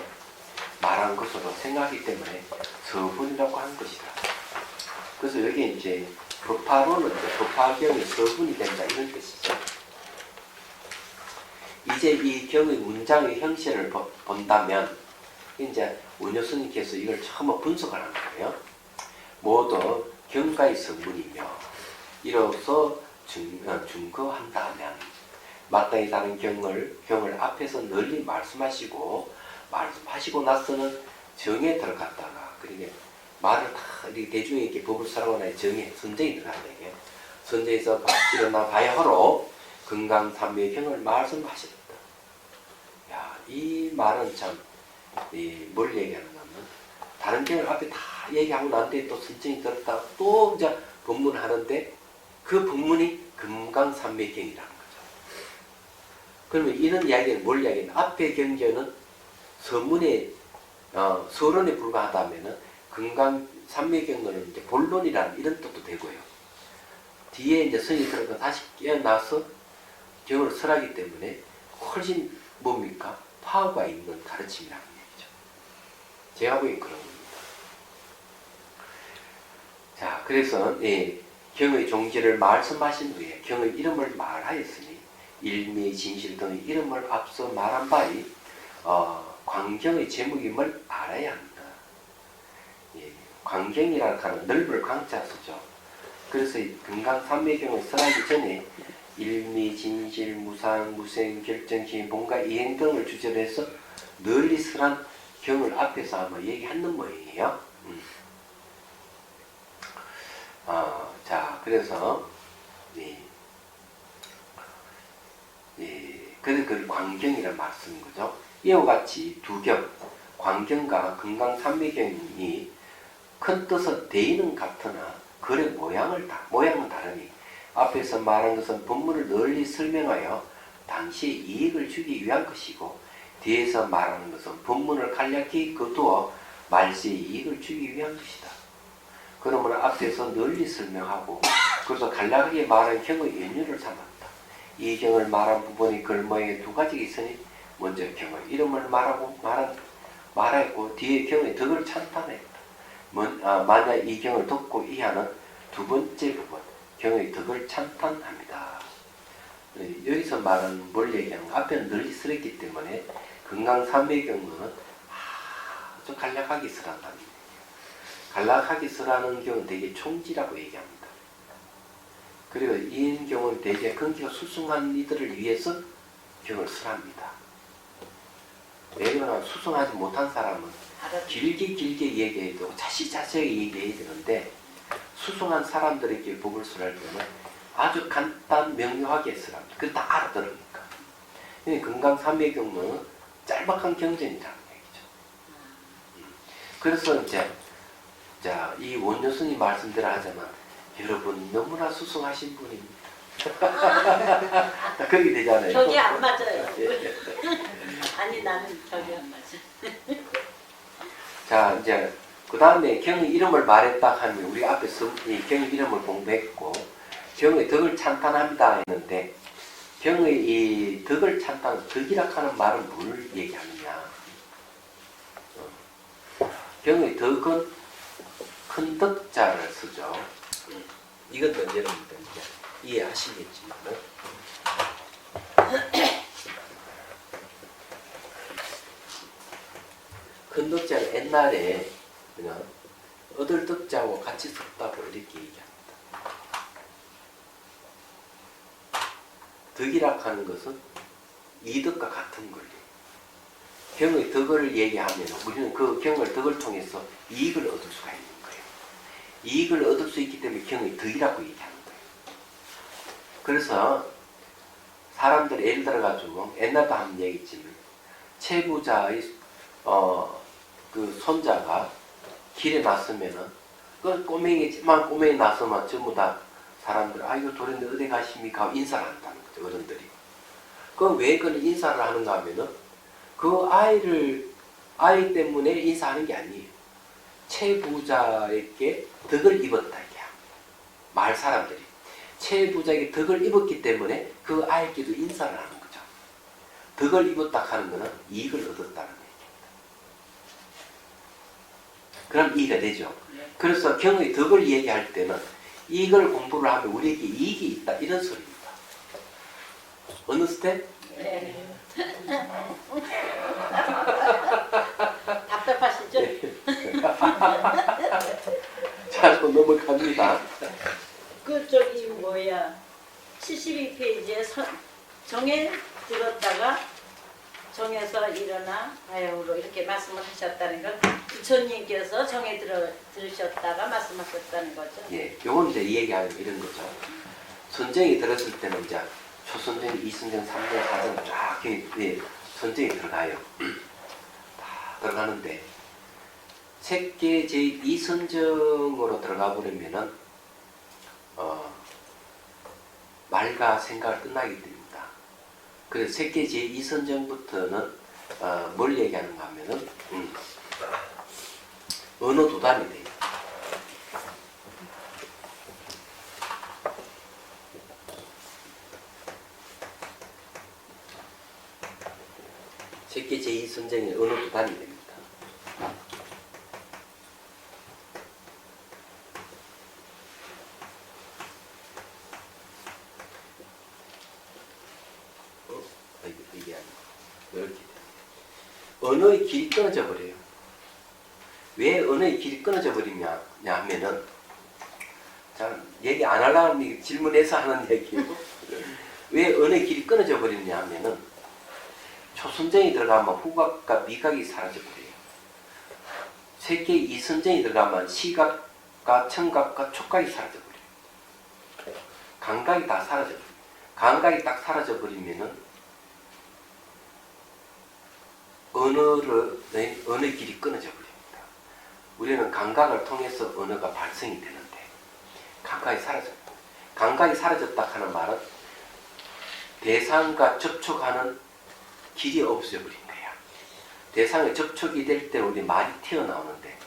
말한 것으로 생각하기 때문에 서분이라고 하는 것이다. 그래서 여기 이제 법화론은 법화경의 서분이 된다 이런 뜻이죠. 이제 이 경의 문장의 형식을 본다면 이제 원효스님께서 이걸 처음 분석을 하는 거예요. 모두 경가의 서문이며 이로써 증거한다면 마땅히 다른 경을 앞에서 널리 말씀하시고 나서는 정에 들어갔다가 그러니까 말을 다 대중에게 법을 설하고 나서 정에 선정이 들어간다 이게 선정에서 일어나 바야흐로 금강삼昧 경을 말씀하셨다. 야, 이 말은 참 뭘 얘기하는가 하면 다른 경을 앞에 다 얘기하고 난 뒤에 또 선정이 들었다 또 이제 법문을 하는데 그 법문이 금강삼昧경이라는 거죠. 그러면 이런 이야기는 뭘 이야기하냐? 앞의 경전은 서문의 서론에 불과하다면은 금강삼昧경은 이제 본론이라는 이런 뜻도 되고요. 뒤에 이제 선이 들어가 다시 깨어나서 경을 설하기 때문에 훨씬 뭡니까? 파워가 있는 가르침이라는 얘기죠. 제가 보기엔 그런 겁니다. 자, 그래서 경의 종지를 말씀하신 후에 경의 이름을 말하였으니 일미, 진실 등의 이름을 앞서 말한 바의 광경의 제목임을 알아야 합니다. 광경이라는 하는 넓을 광자 쓰죠. 그래서 이 금강산매경을 써하기 전에 일미, 진실, 무상, 무생, 결정시, 뭔가 이행 등을 주제로 해서 널리 쓰란 경을 앞에서 한번 얘기하는 모양이에요. 자, 그래서 그래서 그 광경이라는 말 쓰는 거죠. 이와 같이 두 경, 광경과 금강산매경이 큰 뜻은 대의는 같으나 글의 모양은 다르니 앞에서 말한 것은 본문을 널리 설명하여 당시의 이익을 주기 위한 것이고 뒤에서 말하는 것은 본문을 간략히 거두어 말세의 이익을 주기 위한 것이다. 그러면 앞에서 널리 설명하고 그래서 간략하게 말한 경의 연유를 삼았다. 이 경을 말한 부분이 글 모양에 두 가지가 있으니 먼저 경의 이름을 말했고 뒤에 경의 덕을 찬탄했다. 만약 이 경을 듣고 이하는 두 번째 부분 경의 덕을 찬탄합니다. 여기서 말하는 뭘 얘기하는 거 앞에는 널리 쓰였기 때문에 금강산매경은 아주 간략하게 쓰란다는 거예요. 간략하게 쓰라는 경우는 되게 총지라고 얘기합니다. 그리고 이 경우는 되게 근기가 수승한 이들을 위해서 경을 쓰랍니다. 왜냐하면 수승하지 못한 사람은 길게 얘기해도 자세하게 얘기해야 되는데 수승한 사람들에게 법을 쓰할 때는 아주 간단 명료하게 쓰랍니다. 그걸 다 알아들으니까. 금강산매경은 짤막한 경전이라는 얘기죠. 그래서 이제 이 원효스님 말씀대로 하자면 여러분 너무나 수승하신 분입니다. 그렇게 되잖아요. 격이 안 맞아요. 아니 나는 격이 안 맞아. 자 이제 그 다음에 경의 이름을 말했다 하면 우리 앞에서 이 경의 이름을 공부했고 경의 덕을 찬탄합니다 했는데 경의 이 덕을 찬탄 덕이라 하는 말은 뭘 얘기하느냐? 경의 덕은 큰 덕자를 쓰죠. 이것도 여러분들 이해하시겠지만 큰 덕자는 옛날에 그냥 얻을 덕자하고 같이 썼다고 이렇게 얘기합니다. 덕이라 하는 것은 이덕과 같은 권리. 경의 덕을 얘기하면 우리는 그 경을 덕을 통해서 이익을 얻을 수가 있는 거예요. 이익을 얻을 수 있기 때문에 경의 덕이라고 얘기하는 거예요. 그래서 사람들 예를 들어가지고 옛날도 한 얘기지만 채부자의 그 손자가 길에 났으면은 그 꼬맹이지만 꼬맹이 났으면 전부 다 사람들 이거 도련님 어디 가십니까? 인사를 한다는 거죠. 어른들이. 왜 그런 인사를 하는가 하면은 그 아이 때문에 인사하는 게 아니에요. 채부자에게 덕을 입었다 이게 말 사람들이 채부자에게 덕을 입었기 때문에 그 아이에게도 인사를 하는 거죠. 덕을 입었다 하는 것은 이익을 얻었다는 얘기입니다. 그럼 이해가 되죠. 그래서 경의 덕을 얘기할 때는 이걸 공부를 하면 우리에게 이익이 있다 이런 소리입니다. 어느 스텝? 네. 답답하시죠? 자, 또 넘어갑니다. 그 저기 72페이지에 정에 들었다가 정에서 일어나 바야흐로 이렇게 말씀을 하셨다는 건 부처님께서 정에 들으셨다가 말씀하셨다는 거죠. 예, 요건 이제 이 얘기하면 이런 거죠. 선정이 들었을 때는 이제 초선정, 이선정, 삼정, 사정 쫙 선정이 들어가요. 다 들어가는데 색계 제2선정으로 들어가 버리면은 말과 생각을 끝나게 됩니다. 그래서 색계 제2선정부터는 뭘 얘기하는가 하면은 언어 도담이 돼요. 색계 제2선정의 언어 도담이 됩니다. 언어의 길이 끊어져 버려요. 왜 언어의 길이 끊어져 버리냐 하면은, 자, 얘기 안 하려면 질문해서 하는 얘기예요. 왜 언어의 길이 끊어져 버리냐 하면은, 초선정이 들어가면 후각과 미각이 사라져 버려요. 세계 이선정이 들어가면 시각과 청각과 촉각이 사라져 버려요. 감각이 다 사라져 버려요. 감각이 딱 사라져 버리면은 언어의 길이 끊어져 버립니다. 우리는 감각을 통해서 언어가 발생이 되는데 감각이 사라졌다. 감각이 사라졌다 하는 말은 대상과 접촉하는 길이 없어져 버린 거야. 대상에 접촉이 될 때 우리 말이 튀어나오는데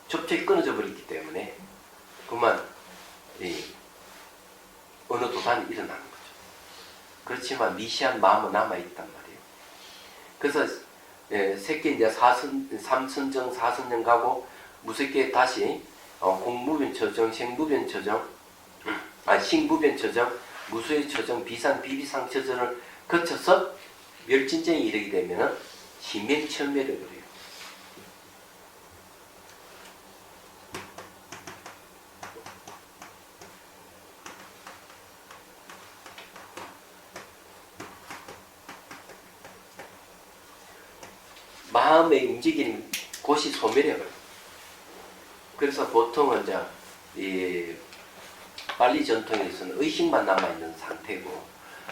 접촉이 끊어져 버렸기 때문에 그만 언어 도산이 일어나는 거죠. 그렇지만 미시한 마음은 남아있단 말이에요. 그래서 새끼 이제 삼선정, 사선정 가고 무섭게 다시 공무변 처정, 생무변 처정, 식무변 처정, 무수의 처정, 비상, 비비상 처정을 거쳐서 멸진정에 이르게 되면은 신명천멸을 그래요. 마음의 움직이는 곳이 소멸해버려요. 그래서 보통은 이제 이 빨리 전통에서는 의식만 남아있는 상태고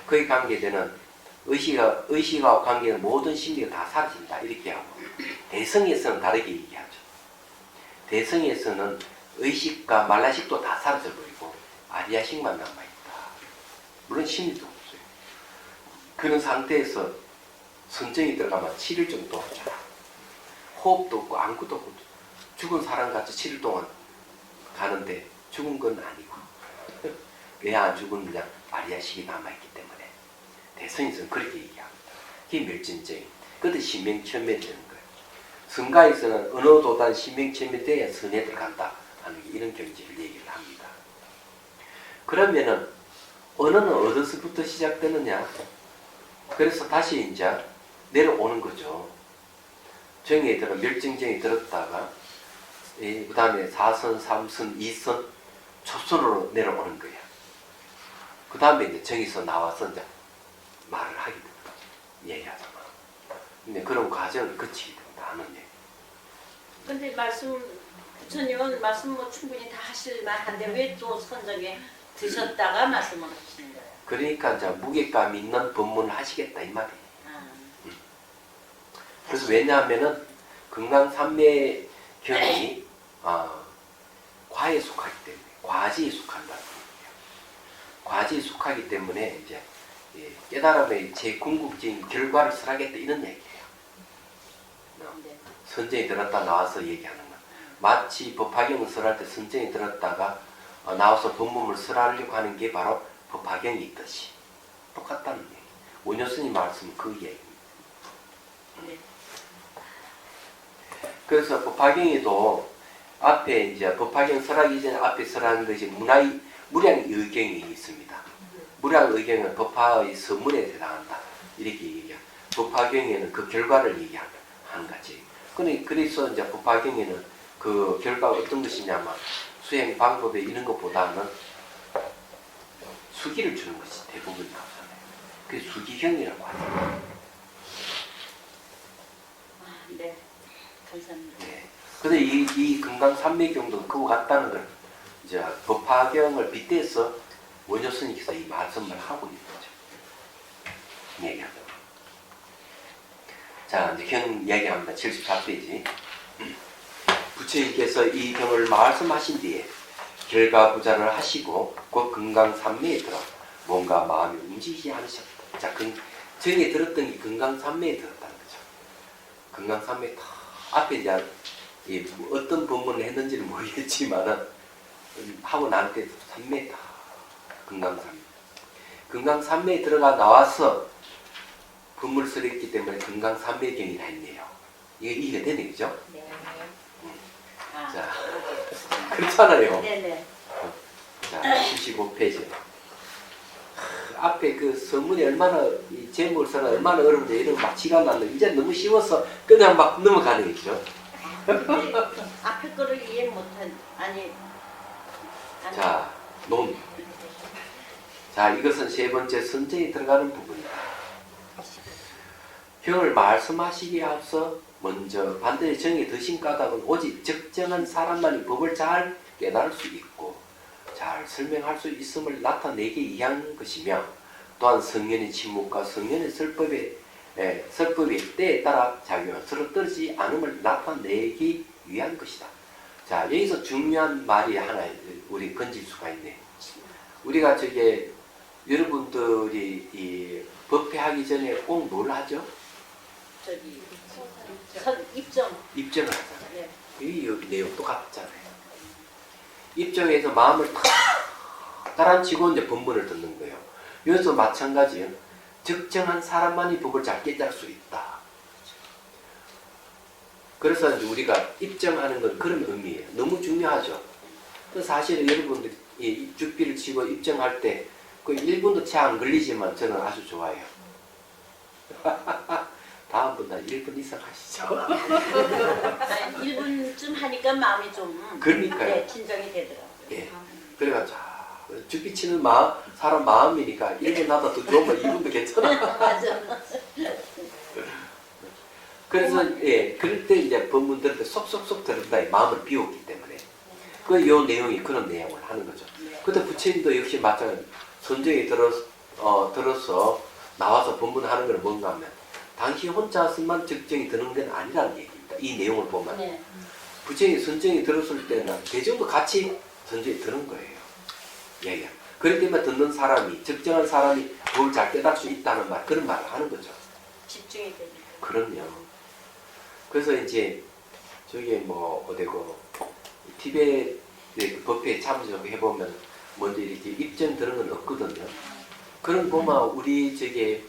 그에 관계되는 의식과 관계되는 모든 심리가 다 사라진다 이렇게 하고 대성에서는 다르게 얘기하죠. 대성에서는 의식과 말라식도 다 사라져버리고 아리아식만 남아있다. 물론 심리도 없어요. 그런 상태에서 선정이 들어가면 7일 정도 하잖아. 호흡도 없고 아무것도 없고 죽은 사람같이 7일 동안 가는데 죽은 건 아니고 왜 안 죽었느냐? 아리아식이 남아있기 때문에 대성에서는 그렇게 얘기합니다. 그게 멸진정이. 그때 신명천멸이 되는 거예요. 성가에서는 언어도단 신명천멸이 돼야 선에 들어간다 하는 이런 경지를 얘기를 합니다. 그러면은 언어는 어디서부터 시작되느냐? 그래서 다시 이제 내려오는 거죠. 정에 들어 멸진정이 들었다가 그 다음에 4선, 3선, 2선, 초선으로 내려오는 거예요. 그 다음에 이제 정에서 나와서 이제 말을 하게 되는 거죠. 얘기하잖아. 근데 그런 과정을 거치게 된다 하는 얘기. 근데 부처님은 말씀 뭐 충분히 다 하실 만한데 왜 또 선정에 드셨다가 말씀을 하시는 거예요? 그러니까 이제 무게감 있는 법문을 하시겠다 이 말이에요. 그래서 왜냐하면은 금강산매 경이 과에 속하기 때문에 과지에 속한다는 거예요. 과지에 속하기 때문에 이제 깨달음의 제 궁극적인 결과를 설하겠다 이런 얘기예요. 네. 선정이 들었다 나와서 얘기하는 거. 마치 법화경을 설할 때 선정이 들었다가 나와서 법문을 설하려고 하는 게 바로 법화경이 있듯이 똑같다는 얘기. 원효스님 말씀은 그 얘기입니다. 네. 그래서 법화경에도 앞에 이제 법화경 설하기 전에 앞에 설하는 것이 무량의경이 있습니다. 무량의경은 법화의 서문에 해당한다. 이렇게 얘기해요. 법화경에는 그 결과를 얘기하는 거지. 그래서 이제 법화경에는 그 결과가 어떤 것이냐면 수행 방법에 이런 것보다는 수기를 주는 것이 대부분 나오잖아요. 그게 수기경이라고 하죠. 네. 감사합니다. 네. 근데 이 금강산매경도 그와 같다는 걸 이제 법화경을 빗대서 원효스님께서 이 말씀을 하고 있는 거죠. 얘기하죠. 자, 이제 경 얘기합니다. 74페이지. 부처님께서 이 경을 말씀하신 뒤에 결과부자를 하시고 곧 금강산매에 들어 몸과 마음이 움직이지 않으셨다. 자, 정에 들었던 게 금강산매에 들었다는 거죠. 금강산매 다 앞에 이제 어떤 법문을 했는지는 모르겠지만은 하고 난 때도 산매 다 금강산매. 금강산매에 들어가 나와서 법문을 했기 때문에 금강산매경이라 했네요. 이게 이해가 되네, 그죠? 네. 자, 그렇잖아요. 네네. 자, 75페이지. 앞에 그 서문이 얼마나 이 제목을 써는 얼마나 어려운데 이런 막 시간 나는 이제 너무 쉬워서 그냥 막 넘어가는 거죠. 근데 앞에 거를 이해 못한 아니 자, 논. 자, 이것은 세 번째 선정이 들어가는 부분이다. 형을 말씀하시기에 앞서 먼저 반대의 정의 드신 까닭은 오직 적정한 사람만이 법을 잘 깨달을 수 있고 잘 설명할 수 있음을 나타내기 위한 것이며 또한 성년의 침묵과 성년의 설법의 때에 따라 작용한 서로 떨어지지 않음을 나타내기 위한 것이다. 자, 여기서 중요한 말이 하나 우리 건질 수가 있네. 우리가 저게 여러분들이 이 법회하기 전에 꼭 뭘 하죠? 저기 입점. 입정을 하잖아요. 네. 이 내용 똑같잖아요. 입정해서 마음을 탁 가라앉히고 이제 본문을 듣는 거예요. 여기서 마찬가지예요. 적정한 사람만이 법을 잘 깨달을 수 있다. 그래서 이제 우리가 입정하는 건 그런 의미예요. 너무 중요하죠. 사실은 여러분들 이 죽비를 치고 입정할 때 그 1분도 채 안 걸리지만 저는 아주 좋아해요. 다음부터 1분 이상 하시죠. 1분쯤 하니까 마음이 좀 그러니까요. 네, 진정이 되더라고요. 예. 그래가지고 죽비 치는 사람 마음이니까 1분 하다 더 좋으면 2분도 괜찮아. 맞아. 그래서 예, 그럴 때 이제 법문 들을 때 속속속 들은다 마음을 비웠기 때문에 그 요 내용이 그런 내용을 하는 거죠. 그때 부처님도 역시 마찬가지 선정이 들어서 나와서 법문하는 건 뭔가 하면 당신 혼자서만 적정이 드는 건 아니라는 얘기입니다. 이 내용을 보면 네. 부처님이 선정이 들었을 때는 대중도 같이 선정이 드는 거예요. 얘기야. 그렇기 때문에 듣는 사람이 적정한 사람이 뭘 잘 깨달을 수 있다는 말 그런 말을 하는 거죠. 집중이 되니까. 그럼요. 그래서 이제 저기 뭐 어디고 티베트 법회에 참석해 보면 먼저 이렇게 입점 들은 건 없거든요. 그런 보면 우리 저기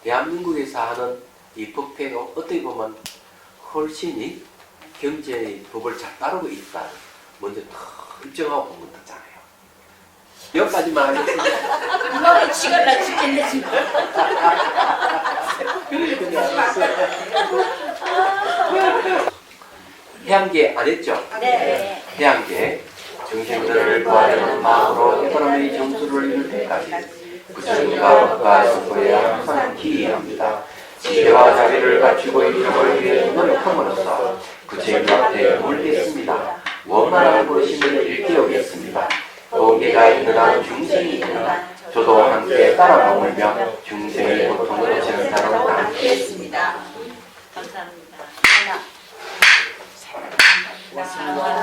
대한민국에서 하는 이 법회가 어떻게 보면 훨씬 경제의 법을 잘 따르고 있다. 먼저 탁 입증하고 보면 듣잖아요. 여기까지만 하겠습니다. 이거 치가 나 죽겠네 지금. 해양계 안 했죠? 네. 해양계 중생들을 구하려는 마음으로 해바람의 정수를 이룰 때까지 부처님과 법과 선포에 항상 기이합니다. 지혜와 자비를 갖추고 이정을 위해 노력함으로써 부처님 앞에 물겠습니다. 원만한 보심을 일깨우겠습니다. 도계가 있는 한 중생이 있는 한 저도 함께 따라 머물며 중생의 고통을 전사로 남겠습니다. 감사합니다. 고맙습니다.